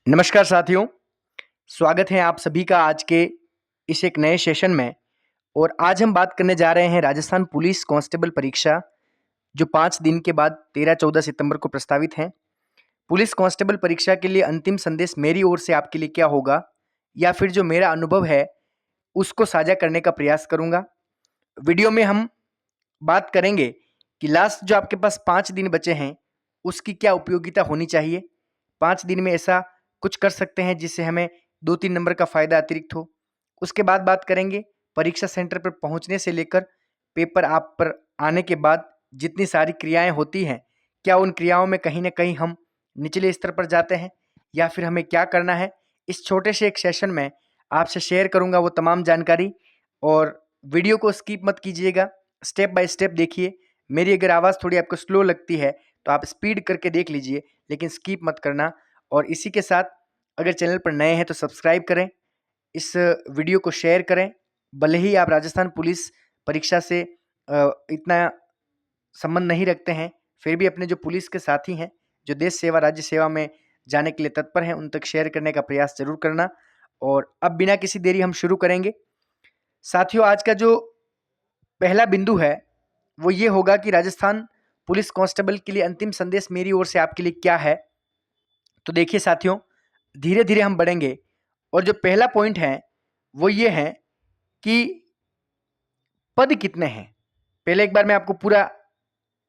नमस्कार साथियों, स्वागत है आप सभी का आज के इस एक नए सेशन में। और आज हम बात करने जा रहे हैं राजस्थान पुलिस कांस्टेबल परीक्षा जो 5 दिन के बाद 13-14 सितंबर को प्रस्तावित है। पुलिस कांस्टेबल परीक्षा के लिए अंतिम संदेश मेरी ओर से आपके लिए क्या होगा या फिर जो मेरा अनुभव है उसको साझा करने का प्रयास करूंगा। वीडियो में हम बात करेंगे कि लास्ट जो आपके पास 5 दिन बचे हैं उसकी क्या उपयोगिता होनी चाहिए। 5 दिन में ऐसा कुछ कर सकते हैं जिससे हमें 2-3 नंबर का फ़ायदा अतिरिक्त हो। उसके बाद बात करेंगे परीक्षा सेंटर पर पहुंचने से लेकर पेपर आप पर आने के बाद जितनी सारी क्रियाएं होती हैं, क्या उन क्रियाओं में कहीं न कहीं हम निचले स्तर पर जाते हैं या फिर हमें क्या करना है। इस छोटे से एक सेशन में आपसे शेयर करूंगा वो तमाम जानकारी। और वीडियो को स्किप मत कीजिएगा, स्टेप बाय स्टेप देखिए। मेरी अगर आवाज़ थोड़ी आपको स्लो लगती है तो आप स्पीड करके देख लीजिए, लेकिन स्किप मत करना। और इसी के साथ अगर चैनल पर नए हैं तो सब्सक्राइब करें, इस वीडियो को शेयर करें। भले ही आप राजस्थान पुलिस परीक्षा से इतना संबंध नहीं रखते हैं, फिर भी अपने जो पुलिस के साथी हैं जो देश सेवा राज्य सेवा में जाने के लिए तत्पर हैं उन तक शेयर करने का प्रयास जरूर करना। और अब बिना किसी देरी हम शुरू करेंगे। साथियों, आज का जो पहला बिंदु है वो ये होगा कि राजस्थान पुलिस कांस्टेबल के लिए अंतिम संदेश मेरी ओर से आपके लिए क्या है। तो देखिए साथियों, धीरे धीरे हम बढ़ेंगे और जो पहला पॉइंट है वो ये है कि पद कितने हैं। पहले एक बार मैं आपको पूरा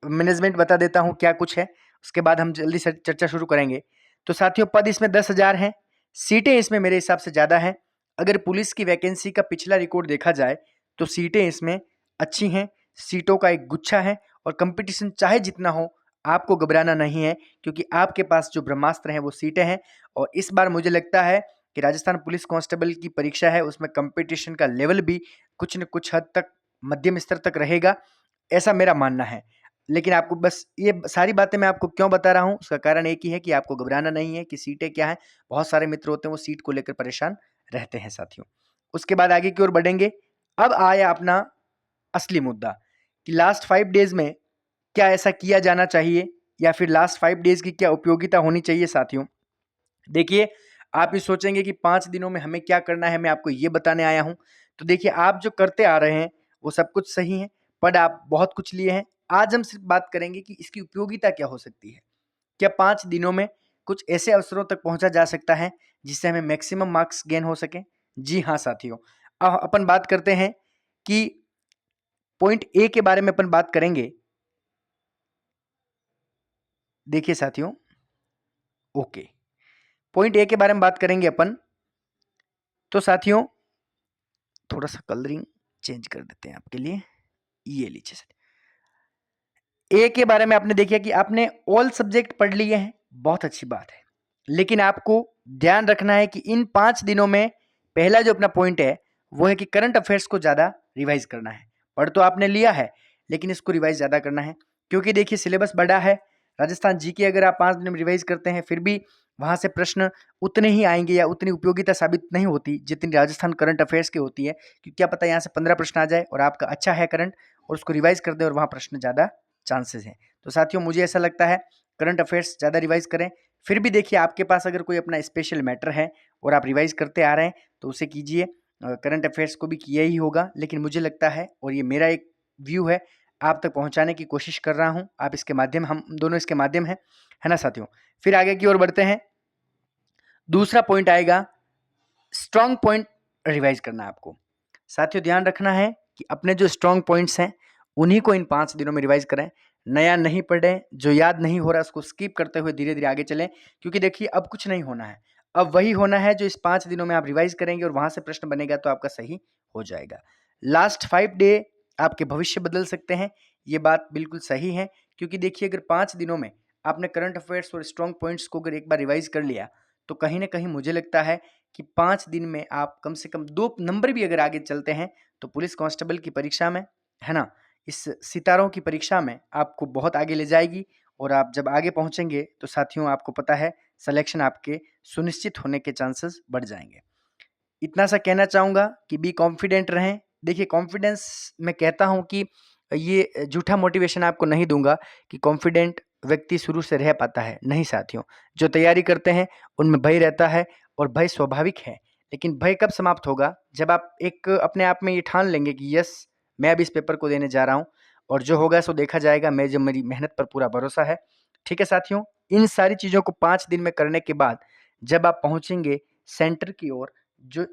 मैनेजमेंट बता देता हूं क्या कुछ है, उसके बाद हम जल्दी से चर्चा शुरू करेंगे। तो साथियों, पद इसमें 10,000 हैं। सीटें इसमें मेरे हिसाब से ज़्यादा हैं। अगर पुलिस की वैकेंसी का पिछला रिकॉर्ड देखा जाए तो सीटें इसमें अच्छी हैं, सीटों का एक गुच्छा है और कंपटीशन चाहे जितना हो आपको घबराना नहीं है, क्योंकि आपके पास जो ब्रह्मास्त्र हैं वो सीटें हैं। और इस बार मुझे लगता है कि राजस्थान पुलिस कांस्टेबल की परीक्षा है उसमें कंपटीशन का लेवल भी कुछ न कुछ हद तक मध्यम स्तर तक रहेगा, ऐसा मेरा मानना है। लेकिन आपको बस ये सारी बातें मैं आपको क्यों बता रहा हूँ, उसका कारण एक ही है कि आपको घबराना नहीं है कि सीटें क्या हैं। बहुत सारे मित्र होते हैं वो सीट को लेकर परेशान रहते हैं साथियों। उसके बाद आगे की ओर बढ़ेंगे। अब आया अपना असली मुद्दा कि लास्ट 5 डेज में क्या ऐसा किया जाना चाहिए या फिर लास्ट 5 डेज की क्या उपयोगिता होनी चाहिए। साथियों देखिए, आप ये सोचेंगे कि 5 दिनों में हमें क्या करना है, मैं आपको ये बताने आया हूँ। तो देखिए, आप जो करते आ रहे हैं वो सब कुछ सही है, पढ़ आप बहुत कुछ लिए हैं। आज हम सिर्फ बात करेंगे कि इसकी उपयोगिता क्या हो सकती है। क्या 5 दिनों में कुछ ऐसे अवसरों तक पहुंचा जा सकता है जिससे हमें मैक्सिमम मार्क्स गेन हो सके। जी हाँ साथियों, अब अपन बात करते हैं कि पॉइंट ए के बारे में अपन बात करेंगे। देखिए साथियों, ओके, पॉइंट ए के बारे में बात करेंगे अपन। तो साथियों, थोड़ा सा कलरिंग चेंज कर देते हैं आपके लिए। ये लीजिए सर, ए के बारे में आपने देखिए कि आपने ऑल सब्जेक्ट पढ़ लिए हैं, बहुत अच्छी बात है। लेकिन आपको ध्यान रखना है कि इन 5 दिनों में पहला जो अपना पॉइंट है वो है कि करंट अफेयर्स को ज़्यादा रिवाइज करना है। पढ़ तो आपने लिया है लेकिन इसको रिवाइज ज़्यादा करना है, क्योंकि देखिए सिलेबस बड़ा है। राजस्थान जी के अगर आप 5 दिन में रिवाइज करते हैं फिर भी वहाँ से प्रश्न उतने ही आएंगे या उतनी उपयोगिता साबित नहीं होती जितनी राजस्थान करंट अफेयर्स की होती है। क्योंकि क्या पता यहाँ से 15 प्रश्न आ जाए और आपका अच्छा है करंट और उसको रिवाइज कर दें और वहाँ प्रश्न ज़्यादा चांसेस हैं। तो साथियों, मुझे ऐसा लगता है करंट अफेयर्स ज़्यादा रिवाइज करें। फिर भी देखिए, आपके पास अगर कोई अपना स्पेशल मैटर है और आप रिवाइज करते आ रहे हैं तो उसे कीजिए। करंट अफेयर्स को भी किया ही होगा, लेकिन मुझे लगता है और ये मेरा एक व्यू है, आप तक पहुंचाने की कोशिश कर रहा हूं। आप इसके माध्यम, हम दोनों इसके माध्यम हैं, है ना साथियों। फिर आगे की ओर बढ़ते हैं। दूसरा पॉइंट आएगा स्ट्रॉन्ग पॉइंट रिवाइज करना है आपको। साथियों ध्यान रखना है कि अपने जो स्ट्रॉन्ग पॉइंट्स हैं उन्हीं को इन 5 दिनों में रिवाइज करें। नया नहीं पढ़ें, जो याद नहीं हो रहा उसको स्किप करते हुए धीरे धीरे आगे चलें। क्योंकि देखिए, अब कुछ नहीं होना है, अब वही होना है जो इस 5 दिनों में आप रिवाइज करेंगे और वहां से प्रश्न बनेगा तो आपका सही हो जाएगा। लास्ट 5 डे आपके भविष्य बदल सकते हैं, ये बात बिल्कुल सही है। क्योंकि देखिए, अगर 5 दिनों में आपने करंट अफेयर्स और स्ट्रॉन्ग पॉइंट्स को अगर एक बार रिवाइज कर लिया तो कहीं ना कहीं मुझे लगता है कि 5 दिन में आप कम से कम 2 नंबर भी अगर आगे चलते हैं तो पुलिस कांस्टेबल की परीक्षा में, है ना, इस सितारों की परीक्षा में आपको बहुत आगे ले जाएगी। और आप जब आगे पहुंचेंगे तो साथियों, आपको पता है सिलेक्शन आपके सुनिश्चित होने के चांसेस बढ़ जाएंगे। इतना सा कहना चाहूँगा कि बी कॉन्फिडेंट रहें। देखिए, कॉन्फिडेंस मैं कहता हूँ कि ये झूठा मोटिवेशन आपको नहीं दूंगा कि कॉन्फिडेंट व्यक्ति शुरू से रह पाता है? नहीं साथियों। जो तैयारी करते हैं उनमें भय रहता है और भय स्वाभाविक है, लेकिन भय कब समाप्त होगा? जब आप एक अपने आप में ये ठान लेंगे कि यस, मैं अब इस पेपर को देने जा रहा हूँ और जो होगा सो देखा जाएगा, मैं जब मेरी मेहनत पर पूरा भरोसा है। ठीक है साथियों, इन सारी चीज़ों को 5 दिन में करने के बाद जब आप पहुँचेंगे सेंटर की ओर, जो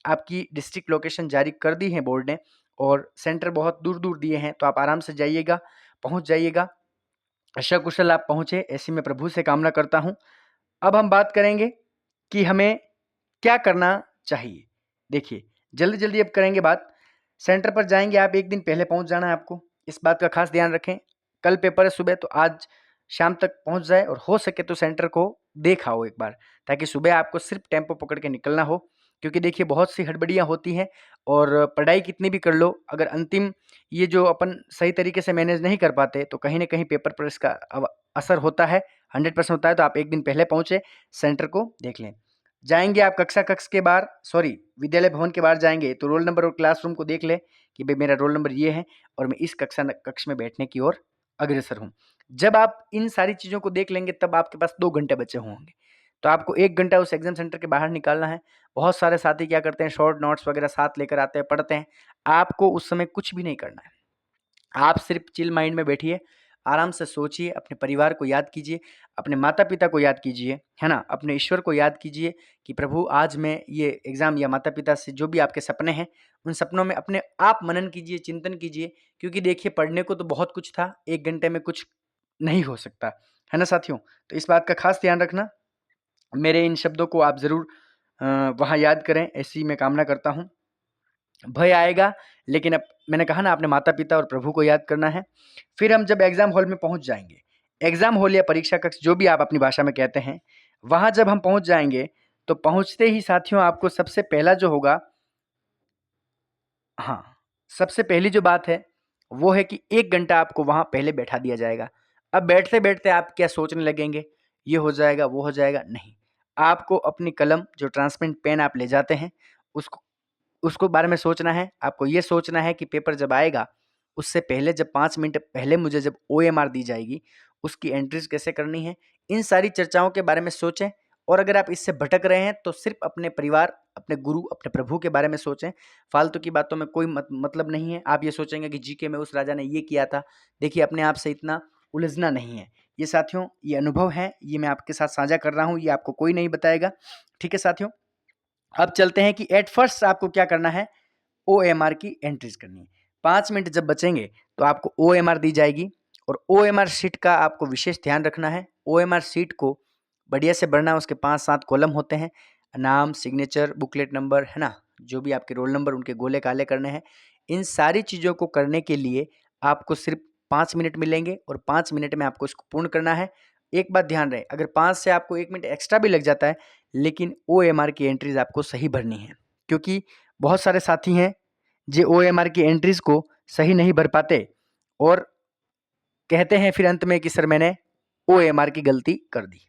आपकी डिस्ट्रिक्ट लोकेशन जारी कर दी है बोर्ड ने और सेंटर बहुत दूर-दूर दिए हैं, तो आप आराम से जाइएगा, पहुँच जाइएगा। सकुशल आप पहुँचे, ऐसी मैं प्रभु से कामना करता हूँ। अब हम बात करेंगे कि हमें क्या करना चाहिए। देखिए, जल्दी-जल्दी अब करेंगे बात। सेंटर पर जाएँगे आप, 1 दिन पहले पहुँच जाना है आपको। इस बात का खास ध्यान रखें। कल पेपर है सुबह, तो आज शाम तक पहुँच जाए और हो सके तो सेंटर को देख आओ एक बार, ताकि सुबह आपको सिर्फ टेम्पो पकड़ के निकलना हो। क्योंकि देखिए बहुत सी हड़बड़ियाँ होती हैं और पढ़ाई कितनी भी कर लो, अगर अंतिम ये जो अपन सही तरीके से मैनेज नहीं कर पाते, तो कहीं न कहीं पेपर पर इसका असर होता है, 100% होता है। तो आप 1 दिन पहले पहुँचे, सेंटर को देख लें। जाएँगे आप कक्षा कक्ष के बाहर, सॉरी विद्यालय भवन के बाहर जाएँगे, तो रोल नंबर और क्लासरूम को देख लें कि भई मेरा रोल नंबर ये है और मैं इस कक्ष में बैठने की ओर अग्रसर हूँ। जब आप इन सारी चीज़ों को देख लेंगे, तब आपके पास 2 घंटे बचे होंगे। तो आपको 1 घंटा उस एग्ज़ाम सेंटर के बाहर निकालना है। बहुत सारे साथी क्या करते हैं, शॉर्ट नोट्स वगैरह साथ लेकर आते हैं, पढ़ते हैं। आपको उस समय कुछ भी नहीं करना है। आप सिर्फ चिल माइंड में बैठिए, आराम से सोचिए, अपने परिवार को याद कीजिए, अपने माता-पिता को याद कीजिए, है ना? अपने ईश्वर को याद कीजिए कि प्रभु आज मैं ये एग्ज़ाम, या माता-पिता से जो भी आपके सपने हैं, उन सपनों में अपने आप मनन कीजिए, चिंतन कीजिए। क्योंकि देखिए पढ़ने को तो बहुत कुछ था, 1 घंटे में कुछ नहीं हो सकता, है ना साथियों? तो इस बात का खास ध्यान रखना। मेरे इन शब्दों को आप ज़रूर वहाँ याद करें, ऐसी मैं कामना करता हूँ। भय आएगा, लेकिन अब मैंने कहा ना, अपने माता-पिता और प्रभु को याद करना है। फिर हम जब एग्ज़ाम हॉल में पहुँच जाएँगे, एग्ज़ाम हॉल या परीक्षा कक्ष जो भी आप अपनी भाषा में कहते हैं, वहाँ जब हम पहुँच जाएँगे, तो पहुँचते ही साथियों आपको सबसे पहला जो होगा, हाँ, सबसे पहली जो बात है, वो है कि 1 घंटा आपको वहाँ पहले बैठा दिया जाएगा। अब बैठते-बैठते आप क्या सोचने लगेंगे, ये हो जाएगा, वो हो जाएगा, नहीं। आपको अपनी कलम, जो ट्रांसपेरेंट पेन आप ले जाते हैं, उसको उसको बारे में सोचना है। आपको ये सोचना है कि पेपर जब आएगा, उससे पहले जब 5 मिनट पहले मुझे जब ओएमआर दी जाएगी, उसकी एंट्रीज़ कैसे करनी है, इन सारी चर्चाओं के बारे में सोचें। और अगर आप इससे भटक रहे हैं, तो सिर्फ़ अपने परिवार, अपने गुरु, अपने प्रभु के बारे में सोचें। फालतू की बातों में कोई मतलब नहीं है। आप ये सोचेंगे कि जीके में उस राजा ने ये किया था। देखिए, अपने आप से इतना उलझना नहीं है। ये साथियों, ये अनुभव है, ये मैं आपके साथ साझा कर रहा हूँ, ये आपको कोई नहीं बताएगा। ठीक है साथियों? अब चलते हैं कि एट फर्स्ट आपको क्या करना है, ओएमआर की एंट्रीज करनी है। 5 मिनट जब बचेंगे, तो आपको ओएमआर दी जाएगी और ओएमआर शीट का आपको विशेष ध्यान रखना है। ओएमआर शीट को बढ़िया से भरना है। उसके 5-7 कॉलम होते हैं, नाम, सिग्नेचर, बुकलेट नंबर, है ना? जो भी आपके रोल नंबर, उनके गोले काले करने हैं। इन सारी चीज़ों को करने के लिए आपको सिर्फ 5 मिनट मिलेंगे और 5 मिनट में आपको इसको पूर्ण करना है। एक बात ध्यान रहे, अगर 5 से आपको 1 मिनट एक्स्ट्रा भी लग जाता है, लेकिन ओएमआर की एंट्रीज आपको सही भरनी है। क्योंकि बहुत सारे साथी हैं जो ओएमआर की एंट्रीज को सही नहीं भर पाते और कहते हैं फिर अंत में कि सर मैंने ओएमआर की गलती कर दी।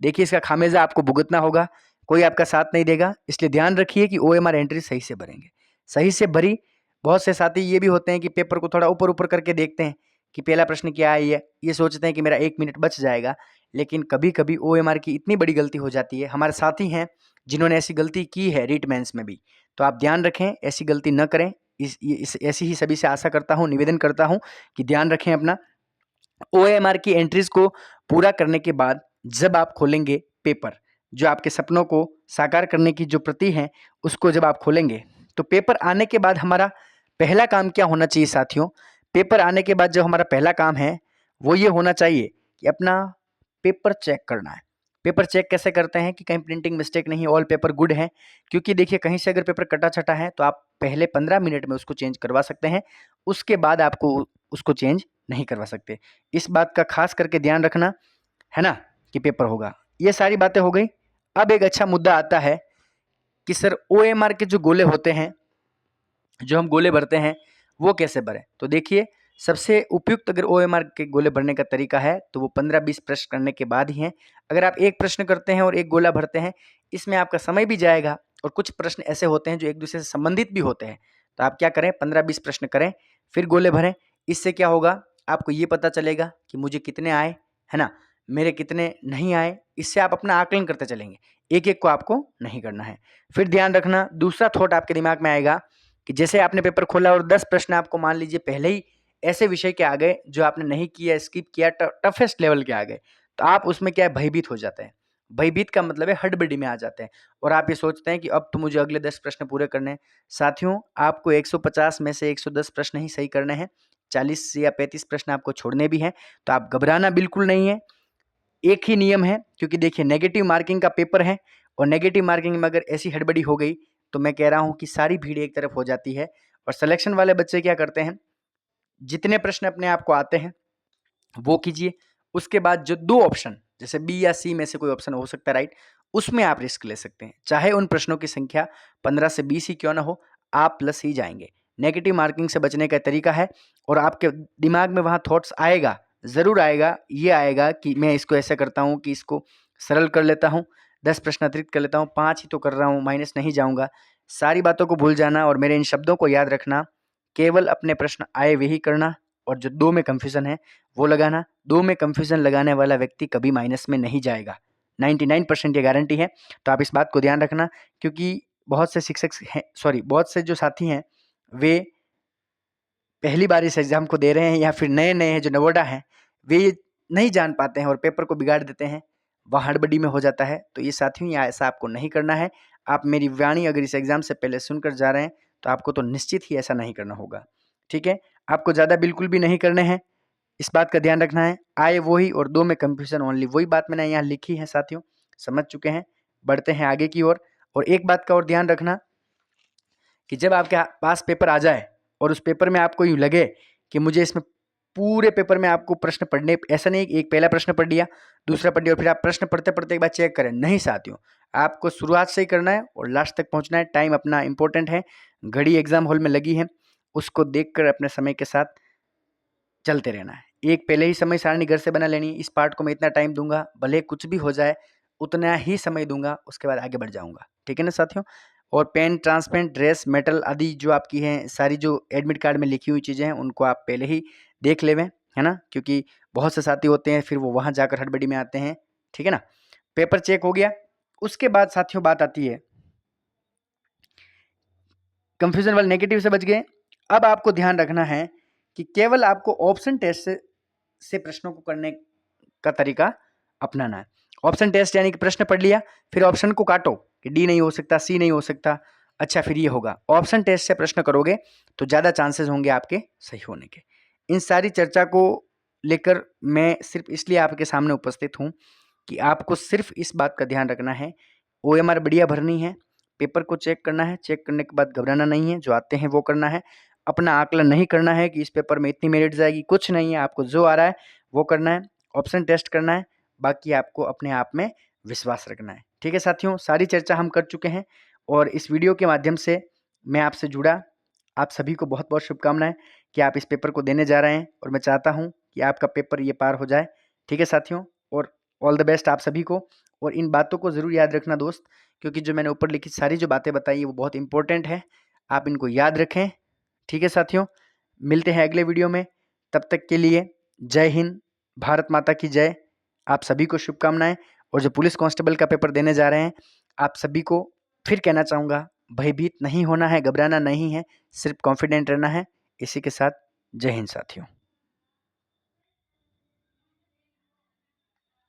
देखिए, इसका खामियाजा आपको भुगतना होगा, कोई आपका साथ नहीं देगा। इसलिए ध्यान रखिए कि ओएमआर एंट्री सही से भरेंगे। सही से भरी। बहुत से साथी ये भी होते हैं कि पेपर को थोड़ा ऊपर-ऊपर करके देखते हैं कि पहला प्रश्न क्या है, ये सोचते हैं कि मेरा 1 मिनट बच जाएगा। लेकिन कभी-कभी ओएमआर की इतनी बड़ी गलती हो जाती है। हमारे साथी हैं जिन्होंने ऐसी गलती की है रीट मेंस में भी। तो आप ध्यान रखें, ऐसी गलती न करें। ऐसी ही सभी से आशा करता हूँ, निवेदन करता हूँ कि ध्यान रखें अपना। ओएमआर की एंट्रीज को पूरा करने के बाद जब आप खोलेंगे पेपर, जो आपके सपनों को साकार करने की जो प्रति है, उसको जब आप खोलेंगे, तो पेपर आने के बाद हमारा पहला काम क्या होना चाहिए साथियों? पेपर आने के बाद जो हमारा पहला काम है, वो ये होना चाहिए कि अपना पेपर चेक करना है। पेपर चेक कैसे करते हैं कि कहीं प्रिंटिंग मिस्टेक नहीं है, ऑल पेपर गुड है। क्योंकि देखिए, कहीं से अगर पेपर कटा-छटा है, तो आप पहले 15 मिनट में उसको चेंज करवा सकते हैं। उसके बाद आपको उसको चेंज नहीं करवा सकते। इस बात का खास करके ध्यान रखना, है ना, कि पेपर होगा। ये सारी बातें हो गई। अब एक अच्छा मुद्दा आता है कि सर ओएमआर के जो गोले होते हैं, जो हम गोले भरते हैं, वो कैसे भरें? तो देखिए, सबसे उपयुक्त अगर ओएमआर के गोले भरने का तरीका है, तो वो 15-20 प्रश्न करने के बाद ही है। अगर आप 1 प्रश्न करते हैं और 1 गोला भरते हैं, इसमें आपका समय भी जाएगा और कुछ प्रश्न ऐसे होते हैं जो एक-दूसरे से संबंधित भी होते हैं। तो आप क्या करें, 15-20 प्रश्न करें, फिर गोले भरें। इससे क्या होगा, आपको ये पता चलेगा कि मुझे कितने आए, है ना, मेरे कितने नहीं आए, इससे आप अपना आकलन करते चलेंगे, एक एक को आपको नहीं करना है। फिर ध्यान रखना, दूसरा थॉट आपके दिमाग में आएगा कि जैसे आपने पेपर खोला और 10 प्रश्न आपको मान लीजिए पहले ही ऐसे विषय के आ गए जो आपने नहीं किया, स्किप किया, टफेस्ट लेवल के आ गए, तो आप उसमें क्या है, भयभीत हो जाते हैं। भयभीत का मतलब है हड़बड़ी में आ जाते हैं और आप ये सोचते हैं कि अब तो मुझे अगले 10 प्रश्न पूरे करने हैं। साथियों, आपको 150 में से 110 प्रश्न ही सही करने हैं, 40 या 35 प्रश्न आपको छोड़ने भी हैं, तो आप घबराना बिल्कुल नहीं है। एक ही नियम है, क्योंकि देखिए नेगेटिव मार्किंग का पेपर है और नेगेटिव मार्किंग में अगर ऐसी हड़बड़ी हो गई तो मैं कह रहा हूं कि सारी भीड़ एक तरफ हो जाती है। और सिलेक्शन वाले बच्चे क्या करते हैं, जितने प्रश्न अपने आप को आते हैं वो कीजिए, उसके बाद जो 2 ऑप्शन जैसे बी या सी में से कोई ऑप्शन हो सकता है राइट, उसमें आप रिस्क ले सकते हैं, चाहे उन प्रश्नों की संख्या 15 से 20 ही क्यों ना हो, आप प्लस ही जाएंगे। नेगेटिव मार्किंग से बचने का तरीका है और आपके दिमाग में वहां थॉट्स आएगा, जरूर आएगा, ये आएगा कि मैं इसको ऐसे करता हूँ कि इसको सरल कर लेता हूँ, 10 प्रश्न अतिरिक्त कर लेता हूँ, 5 ही तो कर रहा हूँ, माइनस नहीं जाऊंगा। सारी बातों को भूल जाना और मेरे इन शब्दों को याद रखना, केवल अपने प्रश्न आए वही करना और जो 2 में कंफ्यूजन है वो लगाना। 2 में कंफ्यूजन लगाने वाला व्यक्ति कभी माइनस में नहीं जाएगा, 99% ये गारंटी है। तो आप इस बात को ध्यान रखना, क्योंकि बहुत से शिक्षक हैं, सॉरी बहुत से जो साथी हैं, वे पहली बार इस एग्जाम को दे रहे हैं या फिर नए नए हैं जो नवोढ़ा हैं, वे ये नहीं जान पाते हैं और पेपर को बिगाड़ देते हैं, वह हड़बड़ी में हो जाता है। तो ये साथियों, ये ऐसा आपको नहीं करना है। आप मेरी वाणी अगर इस एग्जाम से पहले सुनकर जा रहे हैं तो आपको तो निश्चित ही ऐसा नहीं करना होगा, ठीक है। आपको ज़्यादा बिल्कुल भी नहीं करने हैं, इस बात का ध्यान रखना है। आए वही और 2 में कंफ्यूजन ओनली, वही बात मैंने यहाँ लिखी है साथियों, समझ चुके हैं। बढ़ते हैं आगे की ओर। और एक बात का और ध्यान रखना कि जब आपके पास पेपर आ जाए और उस पेपर में आपको यूँ लगे कि मुझे इसमें पूरे पेपर में आपको प्रश्न पढ़ने, ऐसा नहीं एक पहला प्रश्न पढ़ लिया, दूसरा पढ़ लिया और फिर आप प्रश्न पढ़ते पढ़ते एक बार चेक करें, नहीं साथियों, आपको शुरुआत से ही करना है और लास्ट तक पहुंचना है। टाइम अपना इंपॉर्टेंट है, घड़ी एग्जाम हॉल में लगी है, उसको देखकर अपने समय के साथ चलते रहना है। एक पहले ही समय सारणी घर से बना लेनी, इस पार्ट को मैं इतना टाइम दूंगा, भले कुछ भी हो जाए उतना ही समय दूंगा, उसके बाद आगे बढ़ जाऊंगा, ठीक है ना साथियों। और पेन, ट्रांसपेरेंट, ड्रेस, मेटल आदि जो आपकी हैं, सारी जो एडमिट कार्ड में लिखी हुई चीज़ें हैं उनको आप पहले ही देख लेवें, है ना, क्योंकि बहुत से साथी होते हैं फिर वो वहाँ जाकर हड़बड़ी में आते हैं, ठीक है ना। पेपर चेक हो गया, उसके बाद साथियों बात आती है, कंफ्यूजन वाले नेगेटिव से बच गए। अब आपको ध्यान रखना है कि केवल आपको ऑप्शन टेस्ट से प्रश्नों को करने का तरीका अपनाना है। ऑप्शन टेस्ट यानी कि प्रश्न पढ़ लिया, फिर ऑप्शन को काटो कि डी नहीं हो सकता, सी नहीं हो सकता, अच्छा फिर ये होगा। ऑप्शन टेस्ट से प्रश्न करोगे तो ज़्यादा चांसेस होंगे आपके सही होने के। इन सारी चर्चा को लेकर मैं सिर्फ इसलिए आपके सामने उपस्थित हूँ कि आपको सिर्फ इस बात का ध्यान रखना है, OMR बढ़िया भरनी है, पेपर को चेक करना है, चेक करने के बाद घबराना नहीं है, जो आते हैं वो करना है। अपना आकलन नहीं करना है कि इस पेपर में इतनी मेरिट जाएगी, कुछ नहीं है, आपको जो आ रहा है वो करना है, ऑप्शन टेस्ट करना है, बाकी आपको अपने आप में विश्वास रखना है, ठीक है साथियों। सारी चर्चा हम कर चुके हैं और इस वीडियो के माध्यम से मैं आपसे जुड़ा। आप सभी को बहुत बहुत शुभकामनाएं कि आप इस पेपर को देने जा रहे हैं और मैं चाहता हूं कि आपका पेपर ये पार हो जाए, ठीक है साथियों। और ऑल द बेस्ट आप सभी को। और इन बातों को ज़रूर याद रखना दोस्त, क्योंकि जो मैंने ऊपर लिखी सारी जो बातें बताई है वो बहुत इंपॉर्टेंट है, आप इनको याद रखें, ठीक है साथियों। मिलते हैं अगले वीडियो में, तब तक के लिए जय हिंद, भारत माता की जय। आप सभी को शुभकामनाएं। और जो पुलिस कांस्टेबल का पेपर देने जा रहे हैं, आप सभी को फिर कहना चाहूँगा, भयभीत नहीं होना है, घबराना नहीं है, सिर्फ कॉन्फिडेंट रहना है। इसी के साथ जय हिंद साथियों।